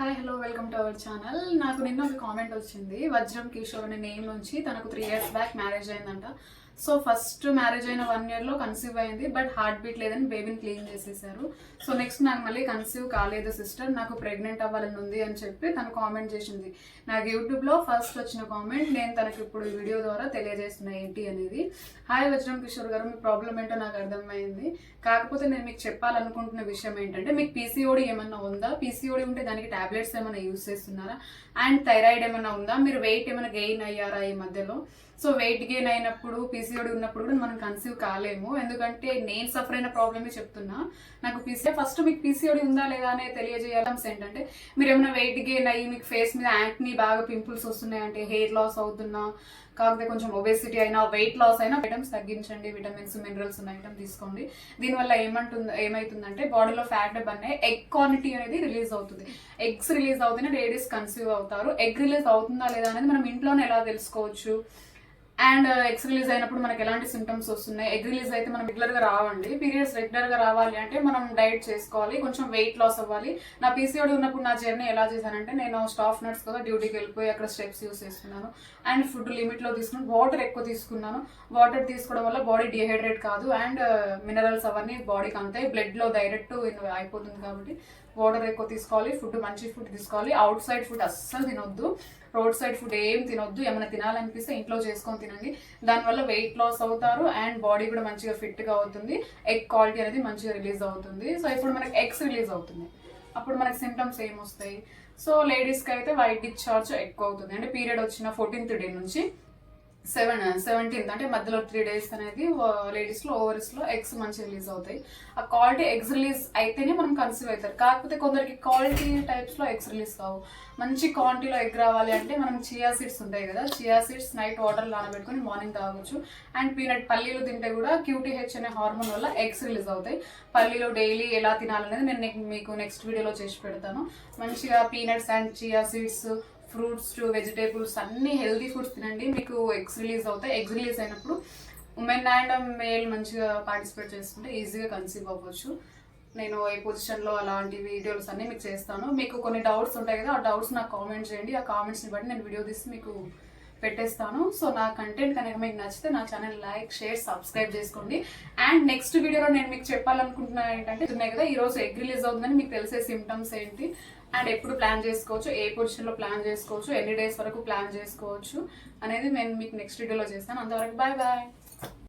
Hi hello welcome to our channel. నాకు నిన్న ఒక కామెంట్ వచ్చింది. వజ్రం కిషోర్ అనే నేమ్ నుంచి తనకు 3 years బ్యాక్ మ్యారేజ్ అయిందంట. సో ఫస్ట్ మ్యారేజ్ అయిన 1 yearలో కన్సీవ్ అయింది. బట్ హార్ట్ బీట్ లేదని బేబీని క్లీన్ చేసేసారు. సో నెక్స్ట్ నాకు మళ్ళీ కన్సీవ్ కాలేదు సిస్టర్, నాకు ప్రెగ్నెంట్ అవ్వాలని ఉంది అని చెప్పి తను కామెంట్ చేసింది. నాకు యూట్యూబ్లో ఫస్ట్ వచ్చిన కామెంట్ నేను తనకు ఇప్పుడు ఈ వీడియో ద్వారా తెలియజేస్తున్నా ఏంటి అనేది. హాయ్ వజ్రం కిషోర్ గారు, మీ ప్రాబ్లం ఏంటో నాకు అర్థమైంది. కాకపోతే నేను మీకు చెప్పాలనుకుంటున్న విషయం ఏంటంటే, మీకు పీసీఓడి ఏమన్నా ఉందా? పీసీఓడి ఉంటే దానికి టాబ్లెట్స్ ఏమైనా యూజ్ చేస్తున్నారా? అండ్ థైరాయిడ్ ఏమైనా ఉందా? మీరు వెయిట్ ఏమైనా గెయిన్ అయ్యారా ఈ మధ్యలో? సో వెయిట్ గెయిన్ అయినప్పుడు పీసీఓడి ఉన్నప్పుడు కూడా మనం కన్సీవ్ కాలేము. ఎందుకంటే నేను సఫర్ అయిన ప్రాబ్లమే చెప్తున్నా. నాకు ఫస్ట్ మీకు పీసీఓడి ఉందా లేదా అనే తెలియజేయాల్సి ఏంటంటే, మీరు ఏమైనా వెయిట్ గెయిన్ అయ్యి మీకు ఫేస్ మీద యాంక్ని బాగా పింపుల్స్ వస్తున్నాయంటే, హెయిర్ లాస్ అవుతున్నా, కాకపోతే కొంచెం ఒబేసిటీ అయినా, వెయిట్ లాస్ అయినా ఐటమ్స్ తగ్గించండి. విటమిన్స్ మినరల్స్ ఉన్న ఐటమ్ తీసుకోండి. దీనివల్ల ఏమైతుందంటే బాడీలో ఫ్యాట్ బన్నే ఎగ్ క్వాంటిటీ అనేది రిలీజ్ అవుతుంది. ఎగ్స్ రిలీజ్ అవుతూనే లేడీస్ కన్సీవ్ అవుతారు. ఎగ్ రిలీజ్ అవుతుందా లేదా అనేది మనం ఇంట్లోనే ఎలా తెలుసుకోవచ్చు? అండ్ ఎగ్స్ రిలీజ్ అయినప్పుడు మనకి ఎలాంటి సిమ్టమ్స్ వస్తున్నాయి? ఎగ్ రిలీజ్ అయితే మనం రెగ్యులర్గా రావండి. పీరియడ్స్ రెగ్యులర్గా రావాలి అంటే మనం డైట్ చేసుకోవాలి, కొంచెం వెయిట్ లాస్ అవ్వాలి. నా పీసీఓడి ఉన్నప్పుడు నా జర్నీ ఎలా చేశానంటే, నేను స్టాఫ్ నర్స్ కదా, డ్యూటీకి వెళ్ళిపోయి అక్కడ స్టెప్స్ యూస్ చేస్తున్నాను. అండ్ ఫుడ్ లిమిట్లో తీసుకున్నాను, వాటర్ ఎక్కువ తీసుకున్నాను. వాటర్ తీసుకోవడం వల్ల బాడీ డిహైడ్రేట్ కాదు, అండ్ మినరల్స్ అవన్నీ బాడీకి అంతాయి. బ్లడ్లో డైరెక్ట్ అయిపోతుంది కాబట్టి వాటర్ ఎక్కువ తీసుకోవాలి, ఫుడ్ మంచి ఫుడ్ తీసుకోవాలి. అవుట్ సైడ్ ఫుడ్ అస్సలు తినొద్దు, రోడ్ సైడ్ ఫుడ్ ఏం తినొద్దు. ఏమైనా తినాలనిపిస్తే ఇంట్లో చేసుకొని తినండి. దానివల్ల వెయిట్ లాస్ అవుతారు అండ్ బాడీ కూడా మంచిగా ఫిట్గా అవుతుంది. ఎగ్ క్వాలిటీ అనేది మంచిగా రిలీజ్ అవుతుంది. సో ఇప్పుడు మనకి ఎగ్స్ రిలీజ్ అవుతుంది, అప్పుడు మనకి సిమ్టమ్స్ ఏమొస్తాయి? సో లేడీస్కి అయితే వైట్ డిశ్చార్జ్ ఎక్కువ అవుతుంది. అంటే పీరియడ్ వచ్చిన 14th డే నుంచి 17th అంటే మధ్యలో 3 days అనేది లేడీస్లో ఓవరీస్లో ఎగ్స్ మంచిగా రిలీజ్ అవుతాయి. ఆ క్వాలిటీ ఎగ్స్ రిలీజ్ అయితేనే మనం కన్సీవ్ అవుతారు. కాకపోతే కొందరికి క్వాలిటీ టైప్స్లో ఎగ్స్ రిలీజ్ కావు. మంచి క్వాంటిటీలో ఎగ్ రావాలి అంటే మనం చియా సీడ్స్ ఉంటాయి కదా, చియా సీడ్స్ నైట్ వాటర్ నానబెట్టుకుని మార్నింగ్ తాగొచ్చు. అండ్ పీనట్ పల్లీలు తింటే కూడా QTH అనే హార్మోన్ వల్ల ఎగ్స్ రిలీజ్ అవుతాయి. పల్లీలు డైలీ ఎలా తినాలనేది నేను మీకు నెక్స్ట్ వీడియోలో చేసి పెడతాను. మంచిగా peanuts and chia seeds, fruits to vegetables అన్ని హెల్దీ ఫుడ్స్ తినండి, మీకు ఎగ్స్ రిలీజ్ అవుతాయి. ఎగ్స్ రిలీజ్ అయినప్పుడు ఉమెన్ అండ్ మేల్ మంచిగా పార్టిసిపేట్ చేసుకుంటే ఈజీగా కన్సీవ్ అవ్వచ్చు. నేను ఏ పొజిషన్లో అలాంటి వీడియోస్ అన్ని మీకు చేస్తాను. మీకు కొన్ని డౌట్స్ ఉంటాయి కదా, ఆ డౌట్స్ నాకు కామెంట్ చేయండి. ఆ కామెంట్స్ని బట్టి నేను వీడియో తీసి మీకు పెట్టేస్తాను. సో నా కంటెంట్ కనుక మీకు నచ్చితే నా ఛానల్ లైక్, షేర్, సబ్స్క్రైబ్ చేసుకోండి. అండ్ నెక్స్ట్ వీడియోలో నేను మీకు చెప్పాలనుకుంటున్నా ఏంటంటే, ఉన్నాయి కదా ఈరోజు ఎగ్ రిలీజ్ అవుతుందని మీకు తెలిసే సిమ్టమ్స్ ఏంటి, అండ్ ఎప్పుడు ప్లాన్ చేసుకోవచ్చు, ఏ పొజిషన్లో ప్లాన్ చేసుకోవచ్చు, ఎన్ని డేస్ వరకు ప్లాన్ చేసుకోవచ్చు అనేది నేను మీకు నెక్స్ట్ వీడియోలో చేస్తాను. అంతవరకు బాయ్ బాయ్.